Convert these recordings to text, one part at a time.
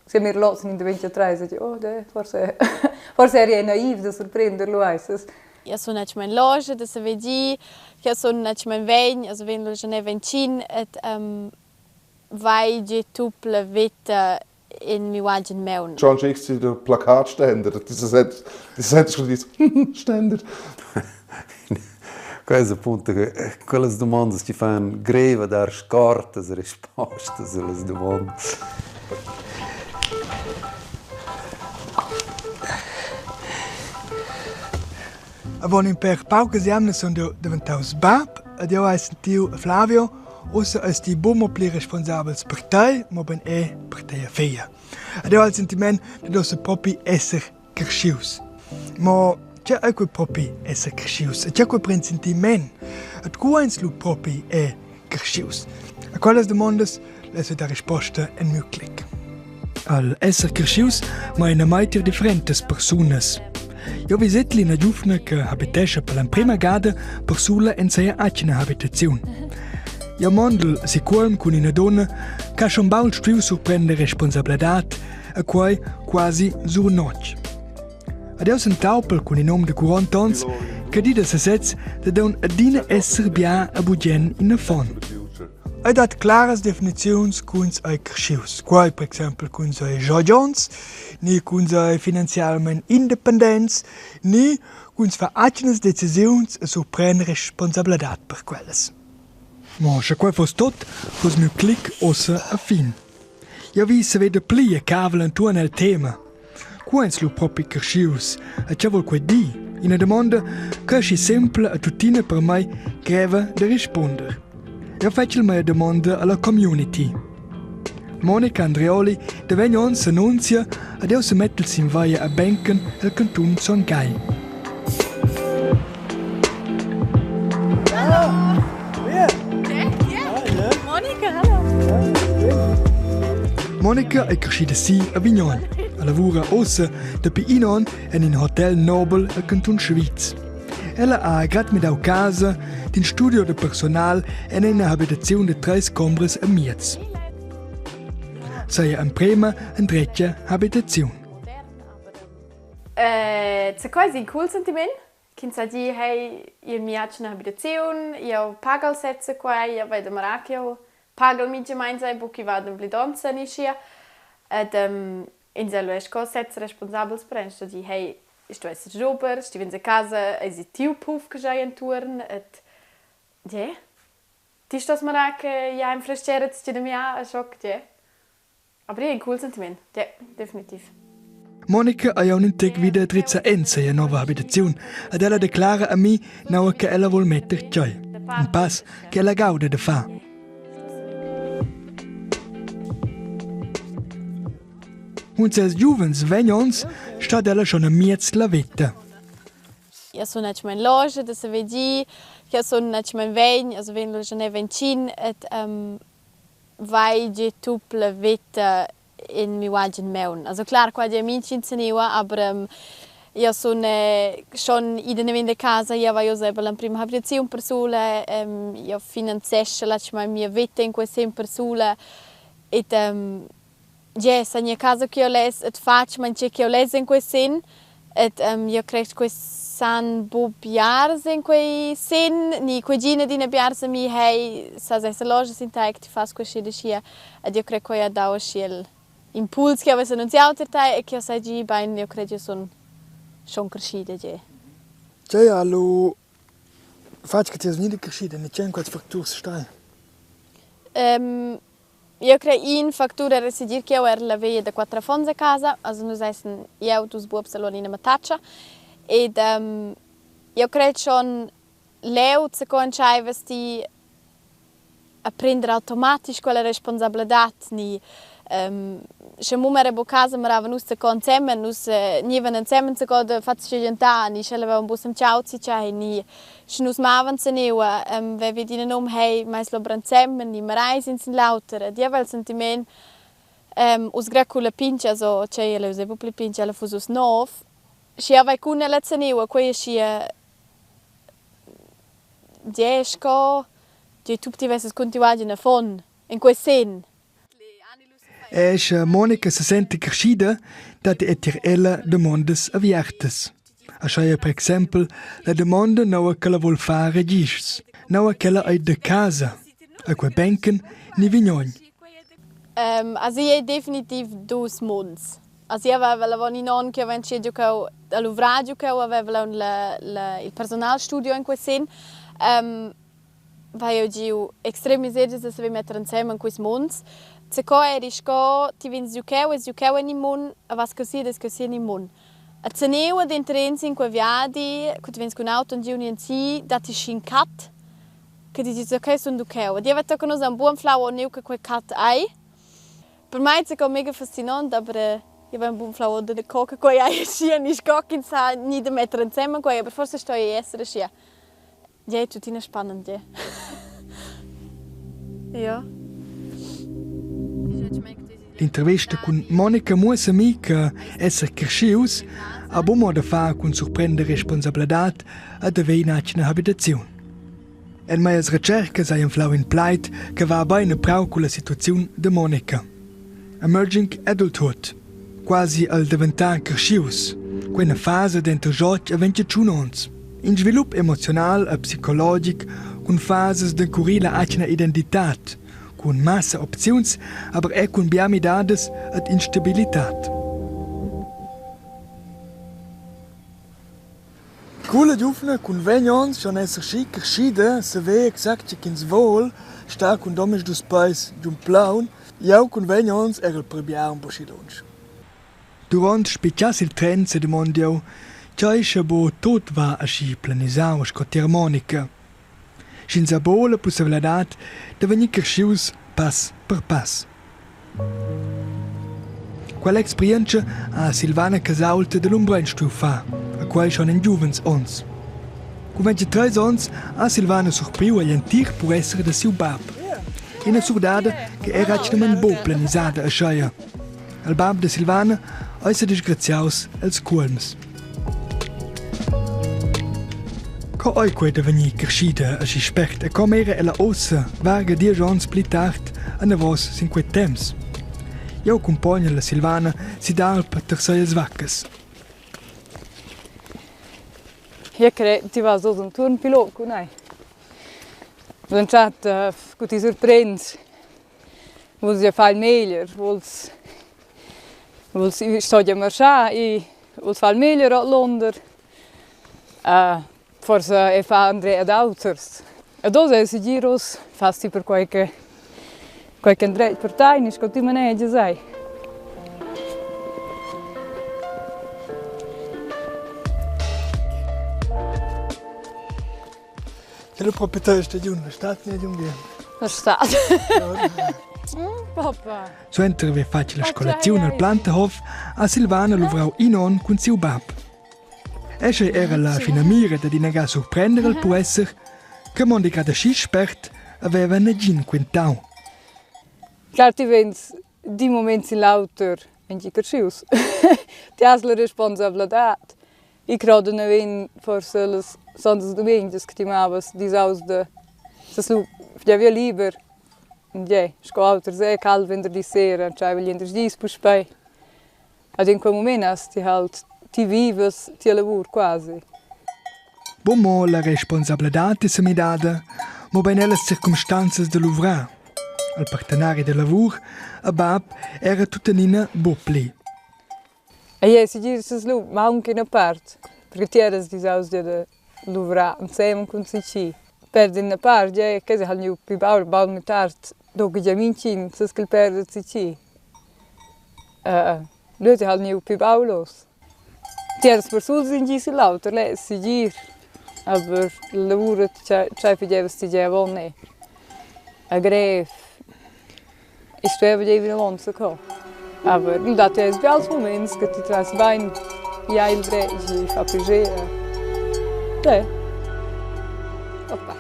Se mi losen in 23 dico, oh, forse eri naiv da sorprenderlo, weißt. Io sono in mijn loge, da se vedi, io sono in mijn vegn, also wenn du ne vencin et vai je tuple vita in mi wagen meun. Schon schickst du den Plakatständer, das hat schon diesen Ständer. Questo appunto, quelle domande ci fanno greve dar scorte risposte alle domande. Avon in per paucas jamne sono diventaus bab, ed io ho sentito Flavio, ossa als die bommo pli responsabels per te, ma ben per te feia. Ed io ho il sentiment che dosse proprio essere crescius. Ma c'è anche proprio essere crescius, e c'è quel presentiment, et guains lu proprio è crescius. A quelle domande leso da risposta in mio click. Al essere crescius, ma in maitir differentes personas. Io visitli una giovane che abitesce per la prima gada per sola in sua acina abitazione. Io mondel si colm con una donna che schon bald stiu surprende responsabilità e poi quasi sur noce. Ed io un taupel con il nome di 40 anni che dice se sets da don adina esser bia a bugen in a fon. Ed hat claras definizions cuns ai crescius, quai per exempel cuns ai jogions, ni cuns ai finanzialment independents, ni cuns fa accenes decisions e surprene responsabilitat per quelles. Ma se quai fos tot, fos miu clic ossa a fin. Io vi se vede plia cavelen tu nel tema. Quens lu propi crescius, e ce vol quai di, in a domanda che sci semple a tutina per mai greva de risponder. Io faccio una domanda alla community. Monica Andreoli da 20 anni annunzia ed io si mette in vaia a Benken al canton Son Gai. Hallo! Monica, hallo! Monica è cresciuta a Vignon. Lavora ossa da più anni in un hotel Nobel al canton Schwyz. Ella ha grad mit au casa, din studio de personal e una abitazione de 3 combres a Miez. Sei un prima en treccia abitazione. C'è quasi un cool sentiment. Che sa di hey, io mi faccio un'abitazione, io pago il setze qua, io vedo maracchio, pago il mio gemeinsam, buchi vado in blidonza in scia. Ed in se lo esco setze responsabels per sto di hey, sto essere super, sto in casa, e si tiu puff che già in turn et ja. Ti sto maracchio, ja im frescere sti da mia a schock, ja. Aber ein cool sentiment, ja, definitiv. Monica ha un integ wieder trizza enza in nuova abitazione ed ella declara a me now che ella vuol metter c'è. Un pass che ella gaude de fa. Und se juvens vegnons sta ella schon a miez la vita. Io sono in mijn loge, da se vedi, io sono in mijn vegn, also wenn du schon ne vencin et vai je tuple vita in mi wagen meun. Also klar, qua di amici in Zeneva, aber io sono schon in der casa, io vai selber la prima abitazione per sola, io finanziesce la mia vita in questa sempre sola et ja, sa mia casa che io les et faccio man che io les in questo sen et io credo questo san bobiars in quei sen ni cugina di ne biars mi hey sa se loge sin tag ti fas questo de sia ed io credo che da o schiel impuls che avesse non si autortai e che sa gi bain io credo son schon crescida je. Cioè allo faccio che ti sni crescida, ne c'è qualche fattore stai. Io credo in fattura residir che io la veia da 4 fonds a casa, also noi essen io dus bubs allora in mataccia ed io credo schon leu se conciai vesti a prendere automatisch quella responsabilità ni se mu mere bo casa meravan us se consemme nus niven insieme se god fatsi genta ni se leva un busem ciao ci chai ni schnus mavan se neua ve vedi ne nom hey mais lo bransemme ni merais in lauter die vel sentiment us grecula pincha so chei le usevo pli pincha la fusus nov si ava cune la ceneu quei si diesco je tutti vesses continuadi na fon in quei sen. Monica se sente crescida dat etir ella demandas aviertes. Ascia per exempel la domanda nova che la vuol fare gis, nova che la hai de casa, a quei benken ni vignogn. Also io definitiv dus munds. Also io avevo in non che avevo giocato all'uvraggio che avevo il personalstudio in quel sen. Vai io extrem miseria se vi mettere insieme in quei munds. Se coi eri sco ti vins giocao in mun, a vas così in mun. A ceneu ad entrenzi in quei viadi, che ti vins con auto in giuni in si, dati shin cat, che ti dici ok sono giocao. Io avevo conosciuto un buon flow neu che quel cat hai. Per me è mega fascinante, aber io avevo un buon flow da coca coi hai scia ni scocchi sa ni da mettere insieme coi, aber forse sto io essere scia. Ja, è tutto spannend, ja. Ja. L'intervista con Monica muossa mi che essere crescius ha buon modo fa con sorprendere responsabilità a de veinacina abitazione. En meias ricerche sei un flau in pleit che va bene prau con la situazione de Monica. Emerging adulthood, quasi al diventar crescius, quella fase dentro gioc a 21 ans. In svilup emocional e psicologic con fases de curila acina identitat, con massa opzions, aber è con biamidades et instabilitat. Cula giufna con 20 ans schon esser schi crescida, se ve exact che ins vol, sta con domes dus pais d'un plaun, jau con 20 ans era il prebiar un po' schilunch. Durant spiccias il tren se demondiau, Ceisce bo tot va a schi planisau a scotier Monica. Scins a bo la possibilitat de venir crescius pas per pas. Quella experienza a Silvana Casaulta de l'Umbrenstu fa, a qual schon en giuvens ons. Con 23 ans a Silvana surpriu a lentir pur essere de siu bab. Ina surdada che era acinaman bo planisada a scheia. Al bab de Silvana oisa disgraziaus als culms. Co oi quei de venir crescida a si spert e com era ella ossa varga 10 ans pli tard a navos sin quei temps. Io compagna la Silvana si dà per terceias vaccas. Io credo ti va solo un turno pilot con lei. Lanciata che ti sorprendi. Vuoi ja fare meglio, vuoi sto a marciare e vuoi fare meglio a Londra. Forse è fa Andrea ad Outers. E dopo si giros, fasti per qualche Andrea per te, non scotti maneggia, sai. Che la proprietà sta giù, la stat ne giù bien. La stat. Papa. So entra vi faccia la scolazione al Plantenhof, a Silvana luvrau inon con siu bab. Esce era la finamira da dinaga sorprendere il può essere che Monica da sci spert aveva negin quintau. Clar ti vens di momenti in l'autor in ci crescius. Ti has la responsabilità. I credo ne ven forse le sondas domingues che ti mavas disaus de se slu ja via lieber. Ja, sco autor se cal venerdì sera, cioè voglio indres dis pu spai. Ad in quel momento has ti halt ti vives, ti lavur quasi. Bomo la responsabilità se mi dada, mo ben alle circumstanze de l'uvra. Al partenari de lavur, a bab era tutanina bopli. E io si gira se slu, ma anche in parte, perché ti eras disaus de l'uvra insieme con si. Per in parte, ja, che se hanno più baul metart, dopo già mincin, se skil perde si. Leute hanno più baulos. Ti eras per sul in gisi lauter, le si gir. Aber il lavoro c'è più sti già vonne. A greve. Ich strebe je wieder Land zu kommen. Aber da tu es beals moments che ti tras bain ja il bre ji fa piacere. Te. Oppa.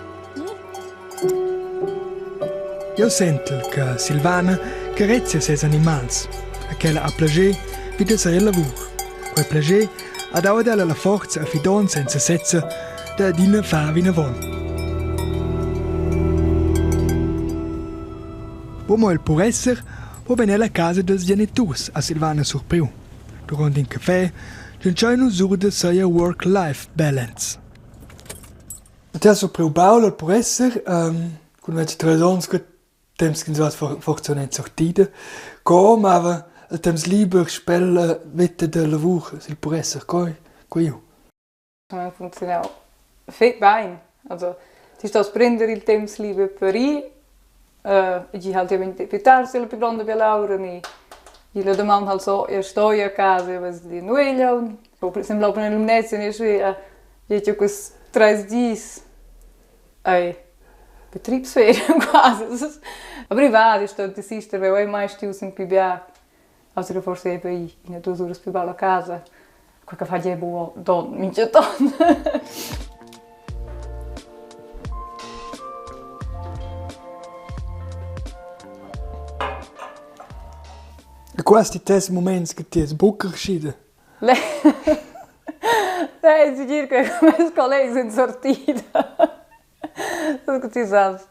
Io sento che Silvana carezia ses animals, a che la a plager vide sa il lavoro. Quel plager ha dato la forza e fidanza senza setza da dina fa vina von. Bomo il può essere, wo ben la casa dels genitors a Silvana Surpriu. Durant un caffè, giungiamo su de seia work-life balance. Te Surpriu Paolo può essere, con 23 anni che temps che was funktioniert sortida, come aber il temps lieber spella vette de lavoro, sil può essere io. Non funziona fett bene. Also, ti sto a prendere il tempo libero per io, e halt più tardi la più grande per Laura, e la domanda halt so, sto a casa, was di nuovo, per esempio per l'illuminazione, io questi 3 giorni, Betriebsferien quasi. Aber privat ist dort die Sister, weil auch meist aus dem PBA. Also ich forse eben in 2 ore più bella casa. Quello che fa je buo don, mince don. E questi test momenti che ti sbocca uscita? Lei si dice che come colleghi sono sortita. Das que tu sabes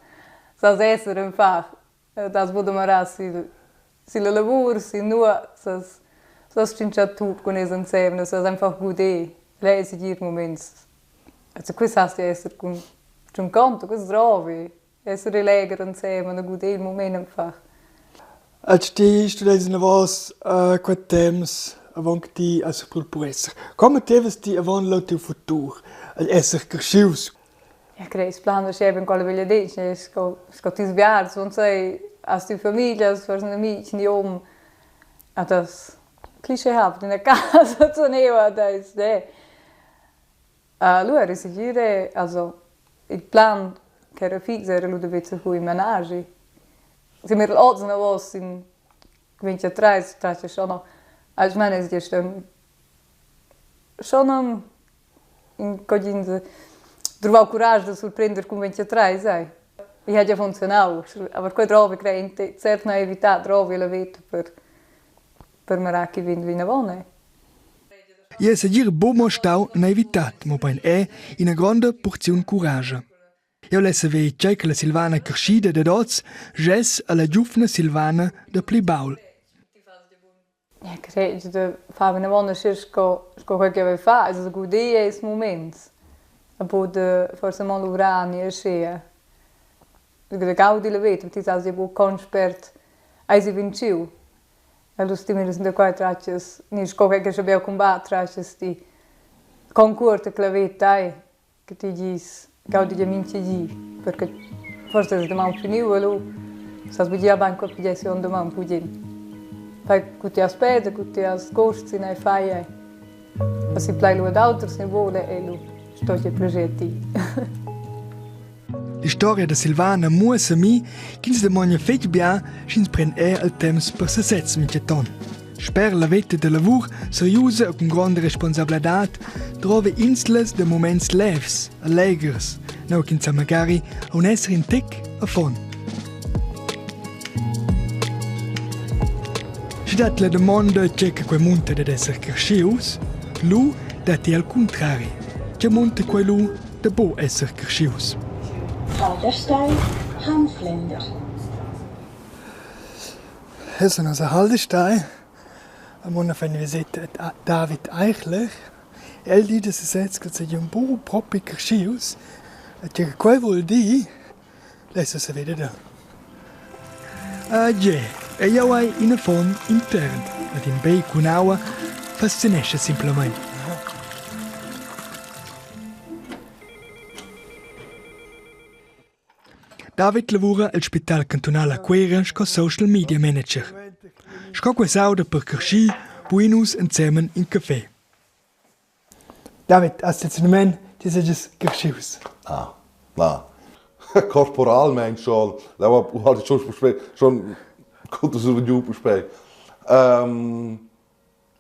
essere einfach, das bude marar si la lavur, si nur, sas cincha tu con es insieme, sas einfach gute, lei si dir moments. Also quis hast du esser con conto, quis drovi, essere leger insieme, una gute moment einfach. Als ti studezi na vos quat temps avant que ti as pro esser. Come teves ti avant lo teu futur, al esser crescius? Ja, kreis plan dat je ben quale veglia dice, scotis viars, non sei, as tu famiglia, as fors amici, ni a das cliché habt in der casa, so neo, da ist de. Allora, risigire, also, il plan che era fix era lo dovete cui menage. Se mir l'odds na vos in 23, trace schon als meines die schon in codinze trovavo coraggio di sorprendere con 23, sai. E ha già funzionato, ma poi trovo che certo non evitato, trovo la vita per me che viene in avone. Io se dire bomo stau na evitat, ma ben una grande porzione coraggio. Io lesse ve che la Silvana crescida de dots, ges alla giovane Silvana de Plibaul. Ja, credo che fare una buona scelta quello che avevo fatto, è un good idea in momento. Bude forse mal urani e schea. De gaudi la vita, ti sa bu conspert ai si vinciu. E lo stimeres de quai traches, ni scoca che abbiamo combat traches ti concorte che la vita ai che ti gis gaudi de minci gi, perché forse de man finiu e lo sa sbugia banco pigesi on de man pugin. Fai cu ti aspetta, cu ti ascorsi nei fai ai. Ma si plai lo ad altro se vuole e lo sto che progetti. La storia de Silvana muss a mi, ch'ins de mogna fetg bia, schins pren al temps per se setz minceton. Sper la vetta de lavur, seriusa e con grande responsabilitat, trova insles de moments levs, allegers, no ch'ins magari a un esser in tec a fon. Si dat la domanda c'è che quei monte de esser crescius, lu dati al contrari, c'è monte quei lu de bo esser crescius. Halderstein, Hanfländer. Hier ist unser Halderstein. Am Ende von der Visite David Eichler. Dit dit is het dat ze een boel propiker schius. Dat je kwai wil die, laat ze weer daar. Ja, e io hai in een fond intern. Dat in bij kunawa fascinesce simplement. David lavora al Spital Cantonale Aquera come social media manager. Sco quesauda per cresci, buinus insieme in caffè. David, assolutamente, ti sei già crescius. Ah, no. Corporalmente schon. Da war ich schon gut so ein Jupp spielen.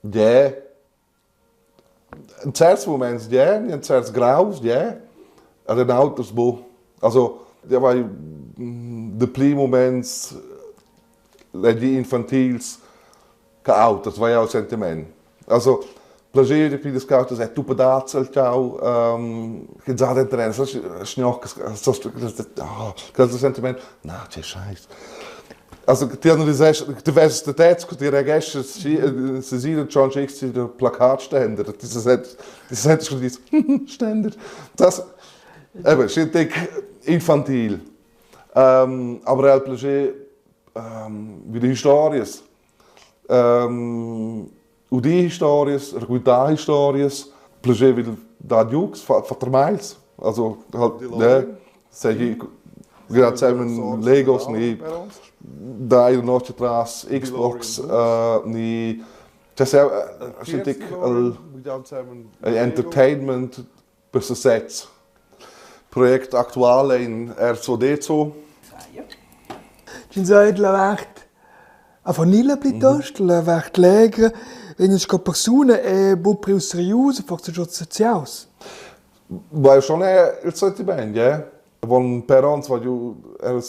Ja. In certos momentos, ja, in certos graus, ja. En in outros, also, ja, vai de pli moments die infantils que autos, vai ao sentimento. Also, plagiare pri des cautas è tu pedazzel ciao che già dentro ne so schnocca questo sentimento no c'è scheiß Also, die Diversität, die Register, sie sind schon der Plakatständer. Das hat schon dieses Ständer. Das ist ein dick infantil. Aber el plager, wie die Histories. Und die Histories, da Histories, plager wie da Jux, Vater Miles. Also, halt, ne, sage ich, gerade zusammen Legos, nie. Da in der Straße, Xbox, nie. Das ist ik een entertainment bezet. Project actual in R2D2. Ci sono lavacht a vanilla piuttosto, lavacht legre, wenn es persone è un più serioso, forse già socials. Vai schon il sentimento, ja. Von per ons war ju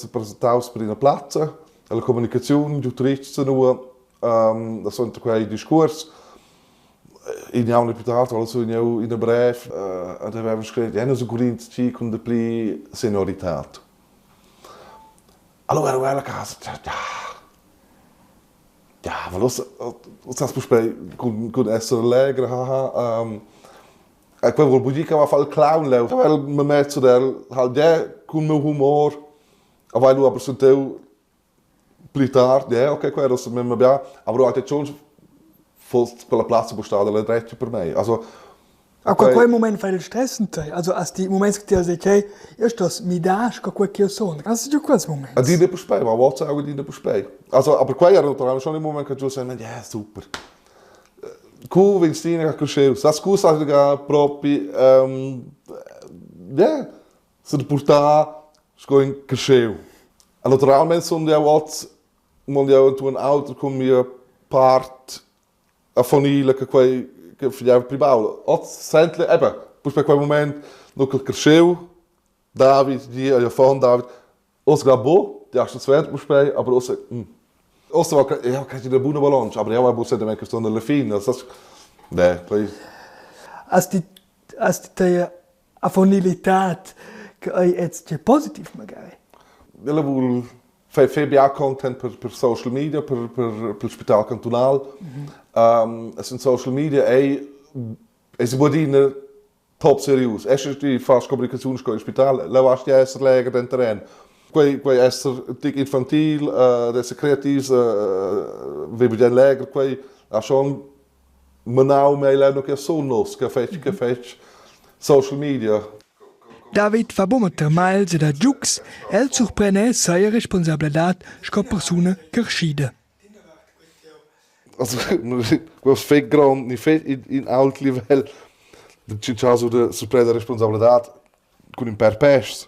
presentaus per una plaza, la comunicazione giù triste nu, da sono quei discorsi. In jouw reputatie, also in een brief, daar hebben we geschreven, ja, dat is een goede chic con de pli senioriteit. Allora, ero alla casa, ja, maar los bespreken, con essere allegre, haha. Ik wil wel boedica, maar veel clown leuk. Terwijl me merkt zo daar, halt ja, con mijn humor, weil du aber so teu pli tard, ja, okay, qua dat met me bia, aber du altijd schon fast quella plaza postale le dritte per me. Also a quel momento fai il stress in te. Also als die momenti che ti dici, okay, io sto mi dash con quel che io sono. Also giù quel momento. A die per spei, ma wat zou die per spei. Also aber qua era naturalmente schon im Moment che giù sei, ja, super. Cool, wenn Stina cresceu. Sa scusa che proprio ja, se de portar scoin cresceu. Naturalmente sono ja wat, man ja tu een auto kom je part a família que filhava pribau. Sempre, depois para aquele momento, no que cresceu, David, a fã David, os gravou, die erste zweite besprei, aber os war, ja, kann ich eine gute Balance, aber ja, aber es ist eine Questão de Lefin, das ist, ne, please. Als die affiniteit che hai jetzt positiv magari. Ela vuol fai FBA content per social media, per l'ospedale cantonale. Es sind Social Media es bodine top serius. Es ist die fast Kommunikation im Spital. La was ja es läger den terreno. Quei essere tic infantil, desse creativs, wie wir den läger quei a schon manau mehr noch che sonos, che fetch Social Media. David fa bommer mal se da Jux, el surprene seine responsabilitat sco persona kerschide. Also, was fake ground, nicht in alt livel, da c'è già so de surpresa responsabilità con un per pers.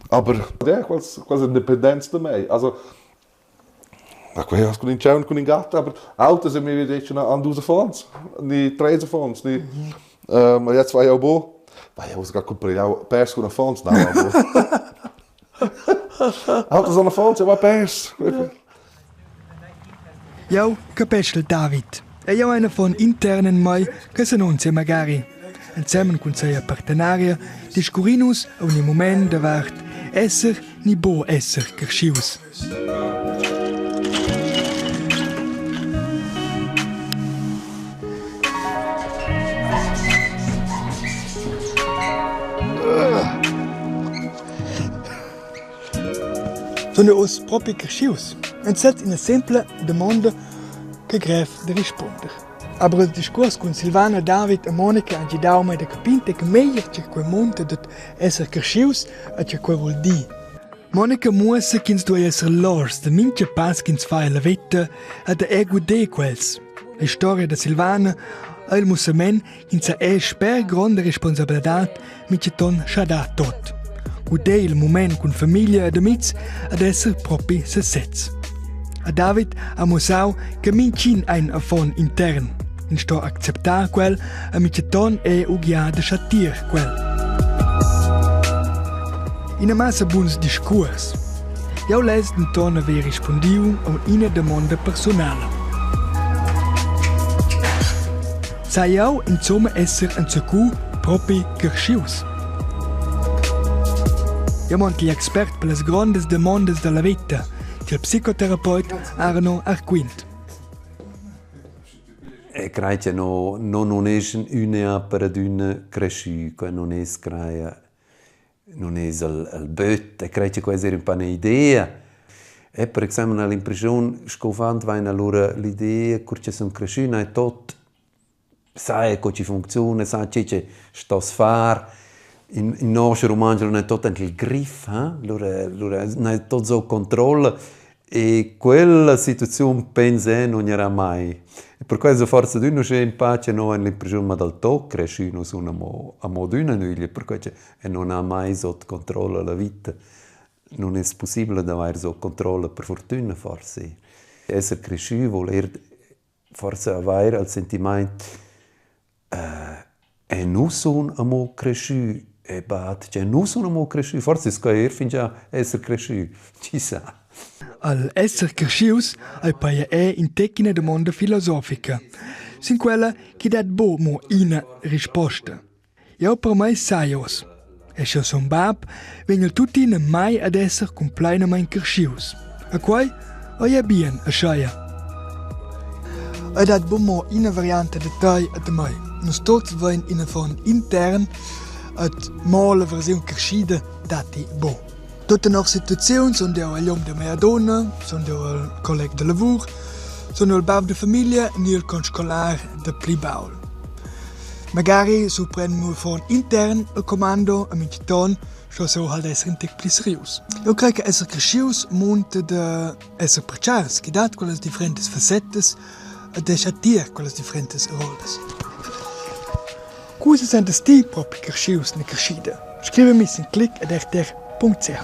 Aber ja, quasi Independenz da mei. Also, ich has con un ciao con un gatto, aber Autos sind mir wieder schon an 12 Fonds, die 13 Fonds, die jetzt war ja bo. Vai, eu vou comprar já pers com a fonte, não. Autos aan de fonte, ja, pers. Jau capisce David. E io una von internen mai che se non se magari. Insieme con sei partenaria, discurinus a un moment da vart esser ni bo esser kerschius. Sono os propri kerschius. En set in una semple domanda che gref de risponder. Aber il discorso con Silvana, David e Monica hanno dato mai da capire che meglio c'è quel monte di essere kerschius e c'è quel vuol dire. Monica muossa che tu essere lors, de mince pass che fa la vita e de ego de quels. La storia di Silvana e il musamen che è per grande responsabilità mi ci ton schada tot. Udè il moment con famiglia ed amici ad essere propri se sets. A David ha musau che mincin ein affon intern. In sto acceptar quel a miceton e ugia de chatir quel. In a massa buns discurs. Jau les den ton ave rispondiu a una demanda personale. Sa jau insomma esser en secu propri kerschius. Ja, man gli expert per le grandes demandes della vita, il psicoterapeut erano arquint. E credo che non è una per una cresciuta, non è il bot, e credo che questa è un po' un'idea. E per esempio l'impressione scovante va allora l'idea che sono cresciuti e tutto sai come funziona, sai che sta a fare. In nostro romanzo non è tutto il griff, allora non è tutto sotto controllo e quella situazione penso non era mai. E per questo forse uno c'è in pace non l'impressione ma dal tocco cresciuto sono a modo una nuglia, per questo non ha mai sotto controllo la vita. Non è possibile avere sotto controllo per fortuna forse. Essere cresciuto vuol dire forse avere il sentimento e non sono a modo cresciuto. E bat, cioè non sono mo cresciuto, forse scogliere fin già essere cresciuto, ci sa. Al esser crescius al paia è in tecchina domanda filosofica. Sin quella che dat bo mo ina risposta. Io per me saios. E se son bab, vengono tutti mai ad esser completamente crescius. E quai, o ja bien a schaia. E dat bo mo ina variante de tai e de mai. Nos tots vein in von intern et male versione crescida dati bo. Tutte le situazioni sono il uomo di mia donna, sono il collega di lavoro, sono il babbo di famiglia e il conscolare di plibaul. Magari prendiamo von intern il comando e mi dicono che so halt essere in tic plus rius. Io credo che essere crescius monta da essere perciars, che dat quelle differenti facettes e da schatir quelle differenti roles. Cosa sentes ti proprio crescius ne crescida? Scrivimi in click ed rter.ch.